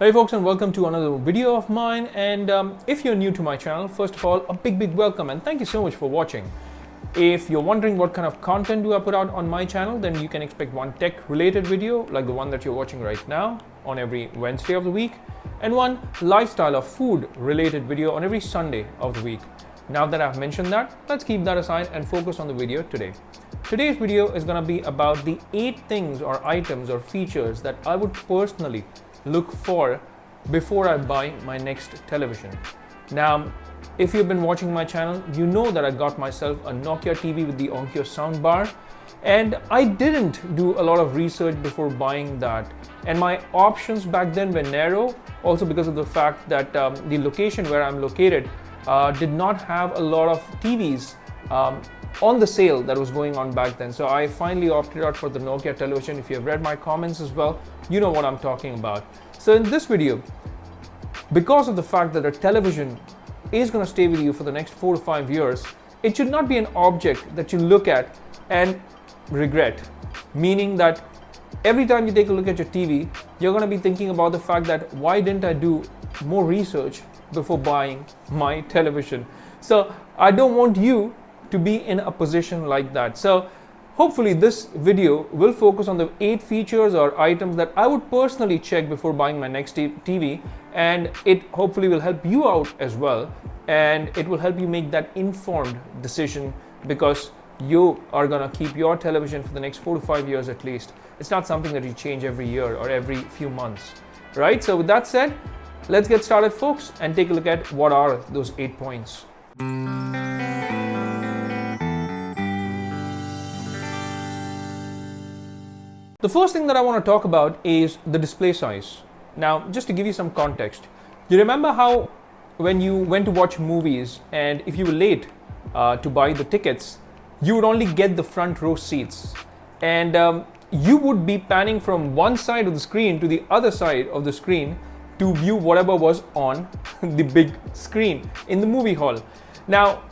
Hey folks, and welcome to another video of mine. And if you're new to my channel, first of all, a big welcome and thank you so much for watching. If you're wondering what kind of content do I put out on my channel, then you can expect one tech related video like the one that you're watching right now on every Wednesday of the week, and one lifestyle or food related video on every Sunday of the week. Now that I've mentioned that, let's keep that aside and focus on the video today. Today's video is going to be about the 8 things or items or features that I would personally look for before I buy my next television. Now, if you've been watching my channel, you know that I got myself a Nokia TV with the Onkyo Sound bar, and I didn't do a lot of research before buying that. And my options back then were narrow, also because of the fact that the location where I'm located did not have a lot of TVs on the sale that was going on back then. So I finally opted out for the Nokia television. If you have read my comments as well, you know what I'm talking about. So in this video, because of the fact that a television is going to stay with you for the next 4 to 5 years, it should not be an object that you look at and regret. Meaning that every time you take a look at your TV, you're going to be thinking about the fact that why didn't I do more research before buying my television? So I don't want you to be in a position like that. So hopefully this video will focus on the 8 features or items that I would personally check before buying my next TV, and it hopefully will help you out as well, and it will help you make that informed decision, because you are gonna keep your television for the next 4 to 5 years at least. It's not something that you change every year or every few months, right? So with that said, let's get started folks and take a look at what are those 8 points. The first thing that I want to talk about is the display size. Now, just to give you some context, you remember how when you went to watch movies and if you were late to buy the tickets, you would only get the front row seats, and you would be panning from one side of the screen to the other side of the screen to view whatever was on the big screen in the movie hall. Now,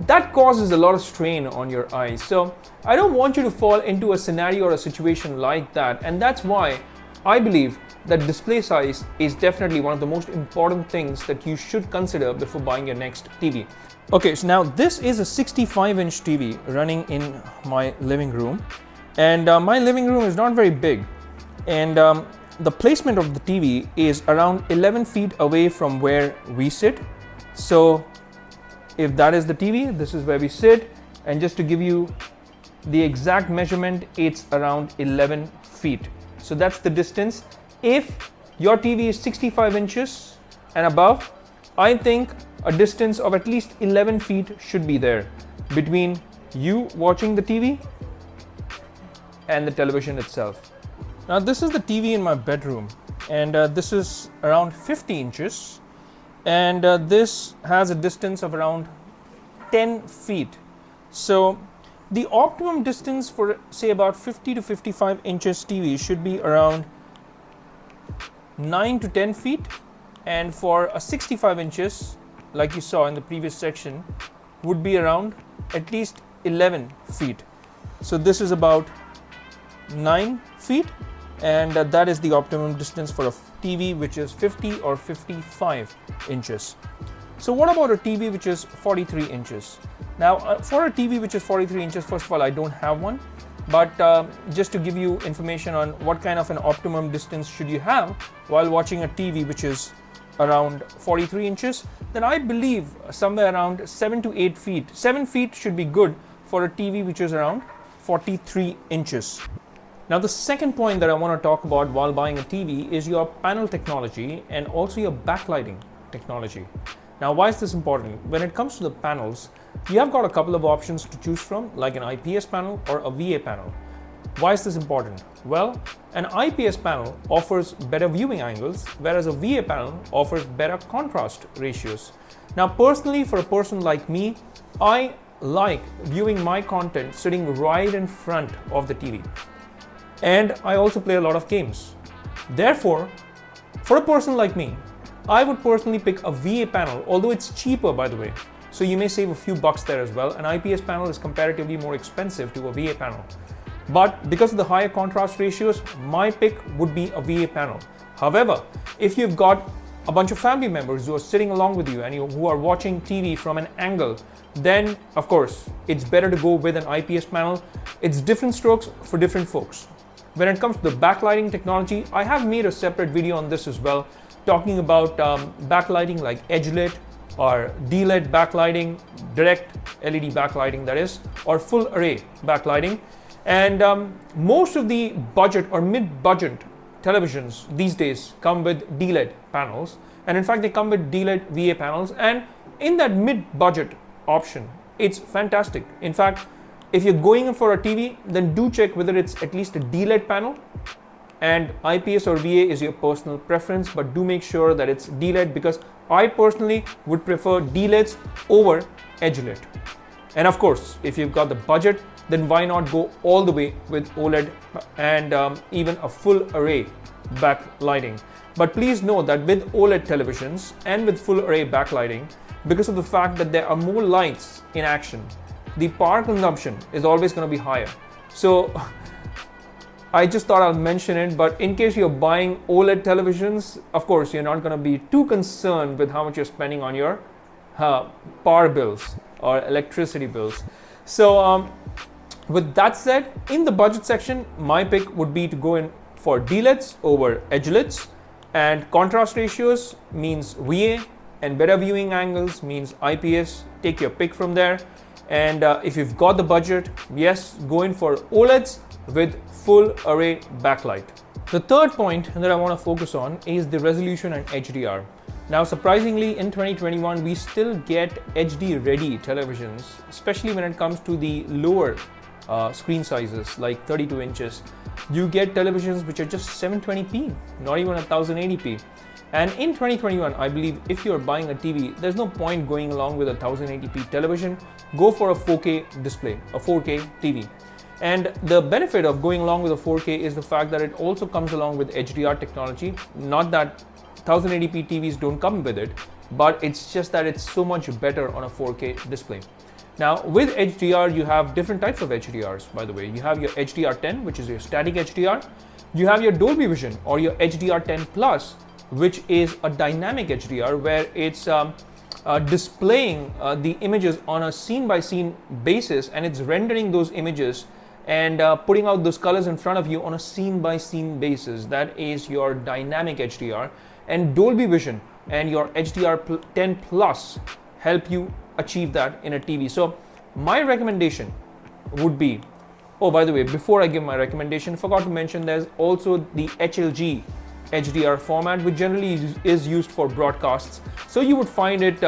that causes a lot of strain on your eyes. So I don't want you to fall into a scenario or a situation like that, and that's why I believe that display size is definitely one of the most important things that you should consider before buying your next TV. Okay, so now this is a 65-inch TV running in my living room, and my living room is not very big, and the placement of the TV is around 11 feet away from where we sit. So if that is the TV, this is where we sit, and just to give you the exact measurement, it's around 11 feet. So that's the distance. If your TV is 65 inches and above, I think a distance of at least 11 feet should be there between you watching the TV and the television itself. Now this is the TV in my bedroom, and this is around 50 inches. And this has a distance of around 10 feet. So the optimum distance for say about 50 to 55 inches TV should be around 9 to 10 feet, and for a 65 inches, like you saw in the previous section, would be around at least 11 feet. So this is about 9 feet, and that is the optimum distance for a TV which is 50 or 55 inches. So what about a TV which is 43 inches? Now for a TV which is 43 inches, first of all, I don't have one, but just to give you information on what kind of an optimum distance should you have while watching a TV which is around 43 inches, then I believe somewhere around 7 to 8 feet. 7 feet should be good for a TV which is around 43 inches. Now the second point that I want to talk about while buying a TV is your panel technology and also your backlighting technology. Now why is this important? When it comes to the panels, you have got a couple of options to choose from, like an IPS panel or a VA panel. Why is this important? Well, an IPS panel offers better viewing angles, whereas a VA panel offers better contrast ratios. Now personally, for a person like me, I like viewing my content sitting right in front of the TV. And I also play a lot of games. Therefore, for a person like me, I would personally pick a VA panel, although it's cheaper by the way. So you may save a few bucks there as well. An IPS panel is comparatively more expensive to a VA panel. But because of the higher contrast ratios, my pick would be a VA panel. However, if you've got a bunch of family members who are sitting along with you and who are watching TV from an angle, then of course it's better to go with an IPS panel. It's different strokes for different folks. When it comes to the backlighting technology, I have made a separate video on this as well, talking about backlighting like edge lit or D-LED backlighting, direct LED backlighting that is, or full array backlighting. And most of the budget or mid-budget televisions these days come with D-LED panels, and in fact they come with D-LED VA panels, and in that mid-budget option it's fantastic. In fact, if you're going in for a TV, then do check whether it's at least a D-LED panel, and IPS or VA is your personal preference, but do make sure that it's D-LED, because I personally would prefer D-LEDs over edge lit. And of course, if you've got the budget, then why not go all the way with OLED and even a full array backlighting. But please know that with OLED televisions and with full array backlighting, because of the fact that there are more lights in action, the power consumption is always going to be higher. So I just thought I'll mention it, but in case you're buying OLED televisions, of course, you're not going to be too concerned with how much you're spending on your power bills or electricity bills. So with that said, in the budget section, my pick would be to go in for D-LEDs over edge LEDs, and contrast ratios means VA, and better viewing angles means IPS. Take your pick from there. And if you've got the budget, yes, go in for OLEDs with full array backlight. The third point that I want to focus on is the resolution and HDR. Now, surprisingly, in 2021, we still get HD ready televisions, especially when it comes to the lower screen sizes like 32 inches. You get televisions which are just 720p, not even 1080p. And in 2021, I believe if you're buying a TV, there's no point going along with a 1080p television. Go for a 4K display, a 4K TV. And the benefit of going along with a 4K is the fact that it also comes along with HDR technology. Not that 1080p TVs don't come with it, but it's just that it's so much better on a 4K display. Now, with HDR, you have different types of HDRs, by the way. You have your HDR10, which is your static HDR. You have your Dolby Vision or your HDR10 Plus, which is a dynamic HDR, where it's displaying the images on a scene-by-scene basis, and it's rendering those images and putting out those colors in front of you on a scene-by-scene basis. That is your dynamic HDR. And Dolby Vision and your HDR10 Plus help you achieve that in a TV. So my recommendation would be, oh, by the way, before I give my recommendation, forgot to mention there's also the HLG HDR format, which generally is used for broadcasts. So you would find it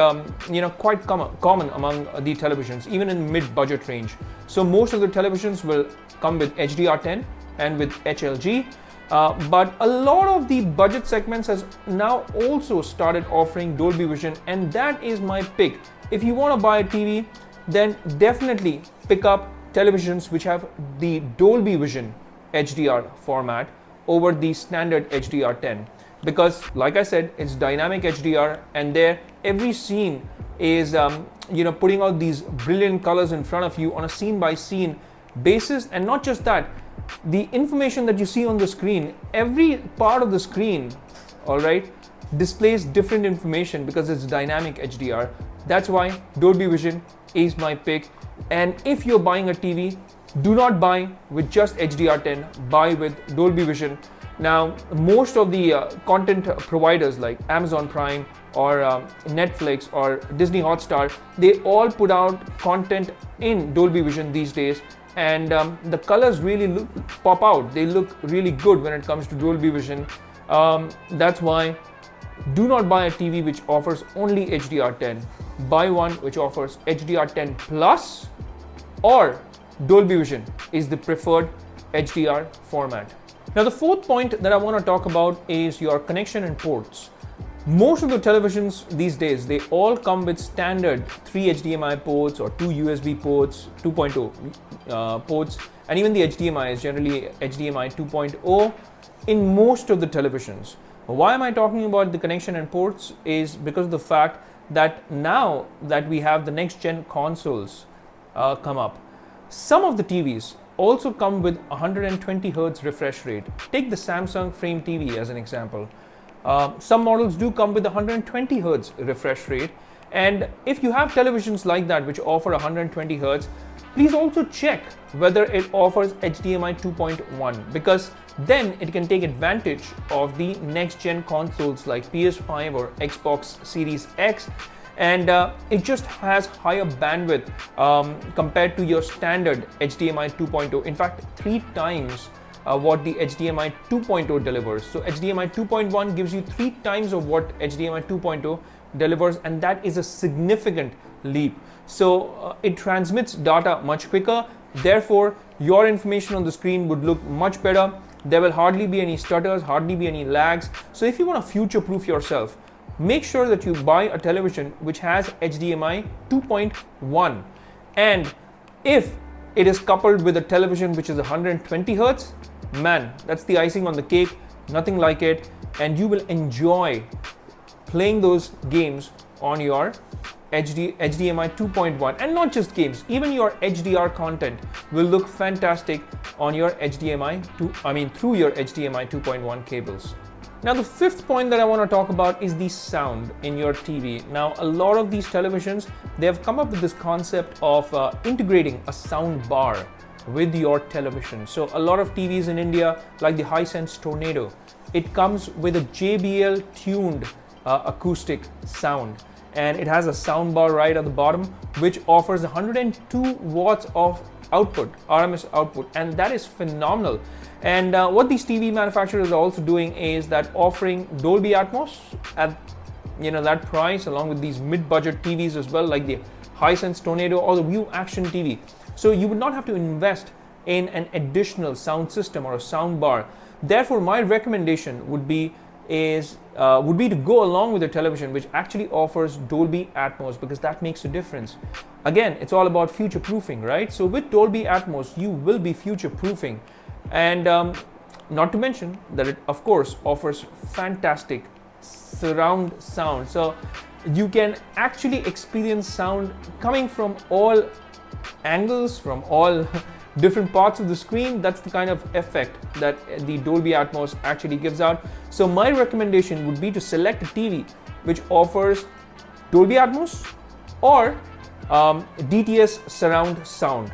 quite common among the televisions, even in mid-budget range. So most of the televisions will come with HDR10 and with HLG. But a lot of the budget segments has now also started offering Dolby Vision, and that is my pick. If you want to buy a TV, then definitely pick up televisions which have the Dolby Vision HDR format over the standard HDR10, because like I said, it's dynamic HDR, and there every scene is putting out these brilliant colors in front of you on a scene by scene basis. And not just that, the information that you see on the screen, every part of the screen, all right, displays different information because it's dynamic HDR. That's why Dolby Vision is my pick. And if you're buying a TV, do not buy with just HDR10, buy with Dolby Vision. Now, most of the content providers like Amazon Prime or Netflix or Disney Hotstar, they all put out content in Dolby Vision these days, and the colors really pop out. They look really good when it comes to Dolby Vision. That's why do not buy a TV which offers only HDR10. Buy one which offers HDR10 Plus, or Dolby Vision is the preferred HDR format. Now, the fourth point that I want to talk about is your connection and ports. Most of the televisions these days, they all come with standard 3 HDMI ports or 2 USB ports, 2.0 ports, and even the HDMI is generally HDMI 2.0 in most of the televisions. Why am I talking about the connection and ports is because of the fact that now that we have the next gen consoles come up, some of the TVs also come with 120 Hz refresh rate. Take the Samsung Frame TV as an example. Some models do come with 120 Hz refresh rate, and if you have televisions like that which offer 120 Hz, please also check whether it offers HDMI 2.1, because then it can take advantage of the next gen consoles like PS5 or Xbox Series X, and it just has higher bandwidth compared to your standard HDMI 2.0. In fact, 3 times what the HDMI 2.0 delivers. So HDMI 2.1 gives you 3 times of what HDMI 2.0 delivers, and that is a significant leap. So it transmits data much quicker, therefore your information on the screen would look much better. There will hardly be any stutters, hardly be any lags. So if you want to future-proof yourself, make sure that you buy a television which has HDMI 2.1, and if it is coupled with a television which is 120 Hz, man, that's the icing on the cake, nothing like it, and you will enjoy playing those games on your HDMI 2.1, and not just games, even your HDR content will look fantastic on your through your HDMI 2.1 cables. Now the fifth point that I want to talk about is the sound in your TV. Now a lot of these televisions, they have come up with this concept of integrating a sound bar with your television. So a lot of TVs in India, like the Hisense Tornado, it comes with a JBL tuned acoustic sound, and it has a sound bar right at the bottom which offers 102 watts of output, RMS output, and that is phenomenal. And what these TV manufacturers are also doing is that offering Dolby Atmos at that price, along with these mid-budget TVs as well, like the Hisense Tornado or the View Action TV. So you would not have to invest in an additional sound system or a sound bar. Therefore, my recommendation would be to go along with a television which actually offers Dolby Atmos, because that makes a difference. Again, it's all about future proofing, right? So with Dolby Atmos, you will be future proofing, and not to mention that it of course offers fantastic surround sound. So you can actually experience sound coming from all angles, from all different parts of the screen. That's the kind of effect that the Dolby Atmos actually gives out. So my recommendation would be to select a TV which offers Dolby Atmos or DTS surround sound.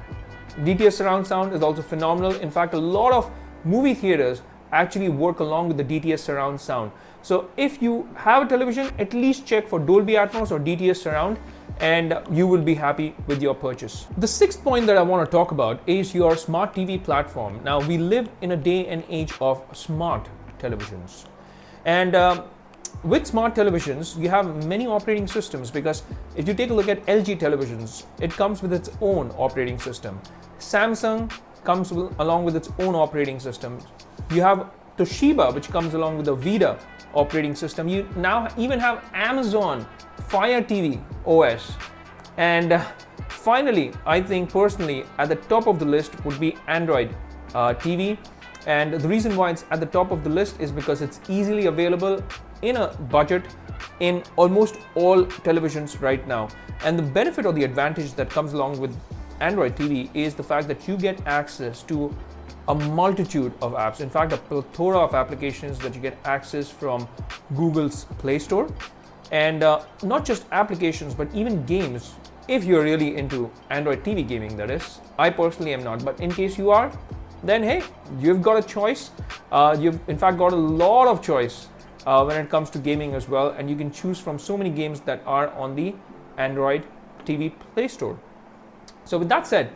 DTS surround sound is also phenomenal. In fact, a lot of movie theaters actually work along with the DTS surround sound. So if you have a television, at least check for Dolby Atmos or DTS surround, and you will be happy with your purchase. The sixth point that I want to talk about is your smart TV platform. Now, we live in a day and age of smart televisions, and with smart televisions you have many operating systems, because if you take a look at LG televisions, it comes with its own operating system. Samsung comes along with its own operating system. You have Toshiba, which comes along with the Vida operating system. You now even have Amazon Fire TV OS, and finally, I think personally at the top of the list would be Android TV. And the reason why it's at the top of the list is because it's easily available in a budget in almost all televisions right now. And the benefit or the advantage that comes along with Android TV is the fact that you get access to a multitude of apps. In fact, a plethora of applications that you get access from Google's Play Store. And not just applications, but even games, if you're really into Android TV gaming, that is. I personally am not, but in case you are, then hey, you've got a choice. You've in fact got a lot of choice when it comes to gaming as well, and you can choose from so many games that are on the Android TV Play Store. So with that said,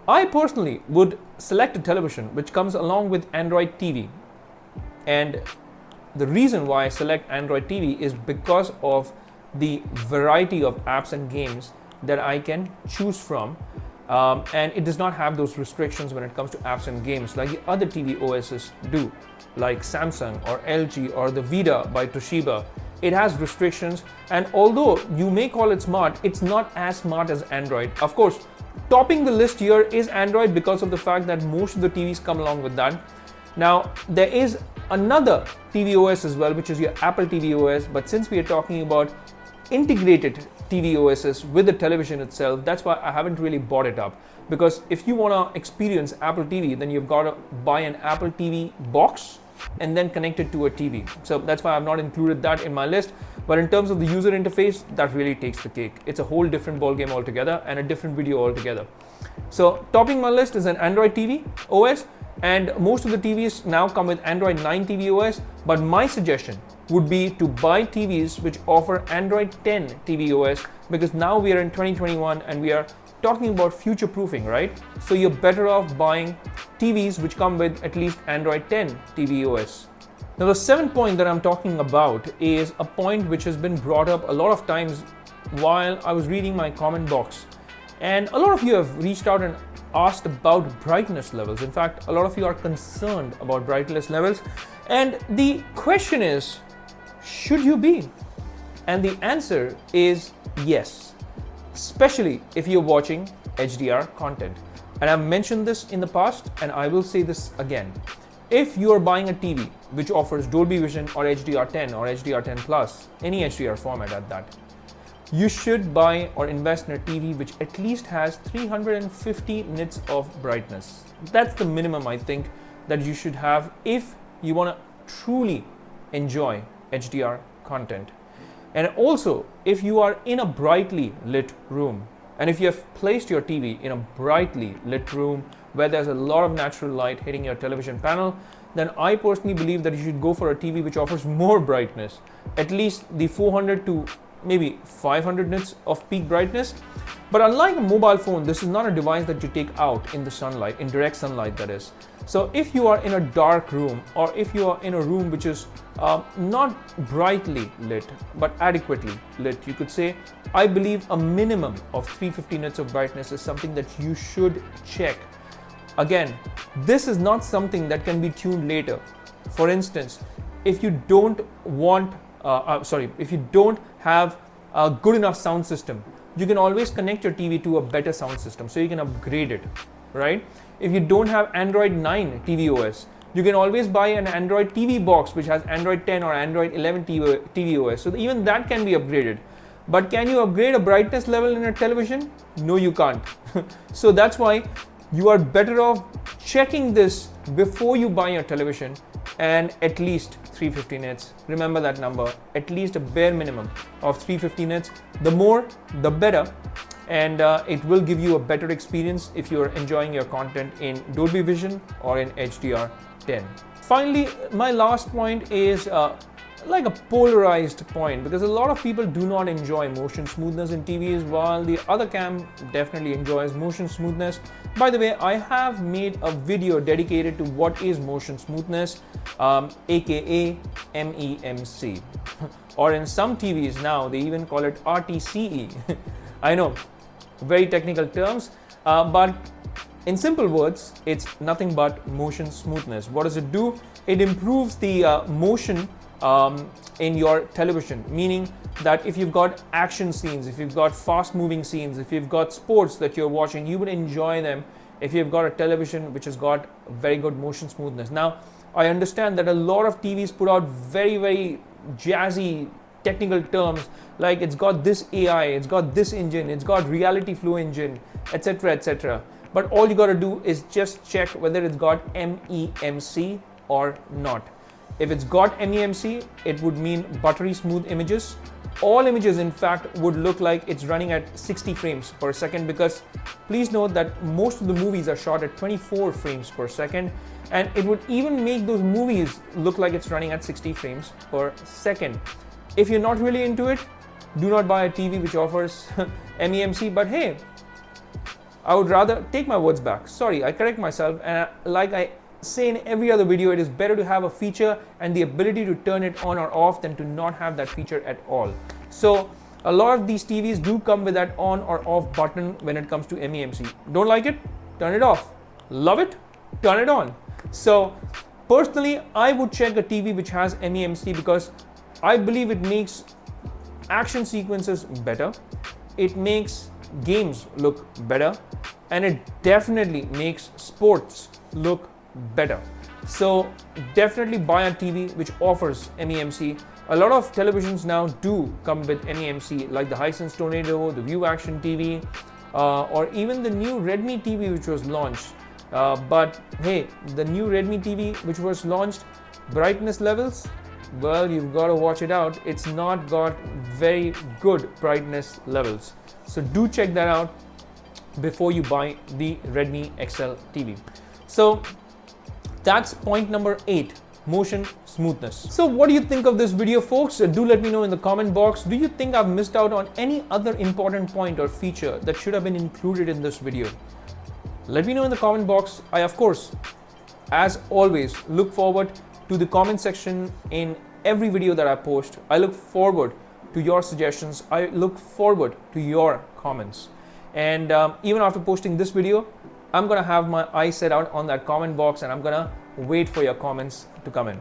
I personally would select a television which comes along with Android TV. And the reason why I select Android TV is because of the variety of apps and games that I can choose from. And it does not have those restrictions when it comes to apps and games like the other TV OSs do, like Samsung or LG or the Vida by Toshiba. It has restrictions, and although you may call it smart, it's not as smart as Android. Of course, topping the list here is Android because of the fact that most of the TVs come along with that. Now, there is another TV OS as well, which is your Apple TV OS, but since we are talking about integrated TV OSs with the television itself, that's why I haven't really bought it up. Because if you want to experience Apple TV, then you've got to buy an Apple TV box, and then connect it to a TV. So that's why I've not included that in my list. But in terms of the user interface, that really takes the cake. It's a whole different ballgame altogether and a different video altogether. So topping my list is an Android TV OS, and most of the TVs now come with Android 9 TV OS, but my suggestion would be to buy TVs which offer Android 10 TV OS, because now we are in 2021 and we are talking about future proofing, right? So you're better off buying TVs which come with at least Android 10 TV OS. Now the seventh point that I'm talking about is a point which has been brought up a lot of times while I was reading my comment box. And a lot of you have reached out and asked about brightness levels. In fact, a lot of you are concerned about brightness levels. And the question is, should you be? And the answer is yes, especially if you're watching HDR content. And I've mentioned this in the past, and I will say this again. If you are buying a TV which offers Dolby Vision or HDR10 or HDR10 Plus, any HDR format at that, you should buy or invest in a TV which at least has 350 nits of brightness. That's the minimum, I think, that you should have if you want to truly enjoy HDR content. And also, if you are in a brightly lit room, and if you have placed your TV in a brightly lit room where there's a lot of natural light hitting your television panel, then I personally believe that you should go for a TV which offers more brightness, at least the 400 to maybe 500 nits of peak brightness. But unlike a mobile phone, this is not a device that you take out in the sunlight, in direct sunlight that is. So if you are in a dark room, or if you are in a room which is not brightly lit but adequately lit, you could say, I believe a minimum of 350 nits of brightness is something that you should check. Again, this is not something that can be tuned later. For instance, if you don't want if you don't have a good enough sound system, you can always connect your TV to a better sound system, so you can upgrade it, right? If you don't have Android 9 TV OS, you can always buy an Android TV box which has Android 10 or Android 11 TV OS, so even that can be upgraded. But can you upgrade a brightness level in a television? No, you can't. So that's why you are better off checking this before you buy your television, and at least 350 nits. Remember that number, at least a bare minimum of 350 nits. The more, the better, and it will give you a better experience if you're enjoying your content in Dolby Vision or in HDR10. Finally, my last point is like a polarized point, because a lot of people do not enjoy motion smoothness in TVs, while the other camp definitely enjoys motion smoothness. By the way, I have made a video dedicated to what is motion smoothness, aka MEMC, or in some TVs now they even call it RTCE. I know, very technical terms, but in simple words, it's nothing but motion smoothness. What does it do? It improves the motion in your television, meaning that if you've got action scenes, if you've got fast moving scenes, if you've got sports that you're watching, you would enjoy them if you've got a television which has got very good motion smoothness. Now, I understand that a lot of TVs put out very, very jazzy technical terms, like it's got this AI, it's got this engine, it's got reality flow engine, etc, etc. But all you got to do is just check whether it's got MEMC or not. If it's got MEMC, it would mean buttery smooth images. All images, in fact, would look like it's running at 60 frames per second, because please note that most of the movies are shot at 24 frames per second, and it would even make those movies look like it's running at 60 frames per second. If you're not really into it, do not buy a TV which offers MEMC. But hey, I would rather take my words back. Sorry, I correct myself, and like I say in every other video, it is better to have a feature and the ability to turn it on or off than to not have that feature at all. So a lot of these TVs do come with that on or off button when it comes to MEMC. Don't like it? Turn it off. Love it? Turn it on. So personally, I would check a TV which has MEMC, because I believe it makes action sequences better, it makes games look better, and it definitely makes sports look better. So definitely buy a TV which offers MEMC. A lot of televisions now do come with MEMC, like the Hisense Tornado, the View Action TV, or even the new Redmi TV which was launched. But hey, the new Redmi TV which was launched Brightness levels, well, you've got to watch it out. It's not got very good brightness levels. So do check that out before you buy the Redmi XL TV. So that's point number 8, motion smoothness. So what do you think of this video, folks? Do let me know in the comment box. Do you think I've missed out on any other important point or feature that should have been included in this video? Let me know in the comment box. I, of course, as always, look forward to the comment section in every video that I post. I look forward to your suggestions. I look forward to your comments. And even after posting this video, I'm gonna have my eyes set out on that comment box and I'm gonna wait for your comments to come in.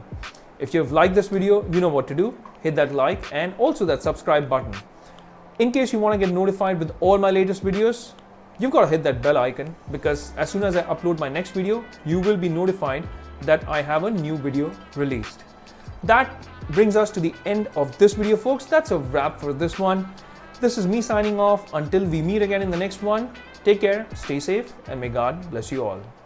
If you've liked this video, you know what to do. Hit that like and also that subscribe button. In case you want to get notified with all my latest videos, you've got to hit that bell icon, because as soon as I upload my next video, you will be notified that I have a new video released. That brings us to the end of this video, folks. That's a wrap for this one. This is me signing off. Until we meet again in the next one, take care, stay safe, and may God bless you all.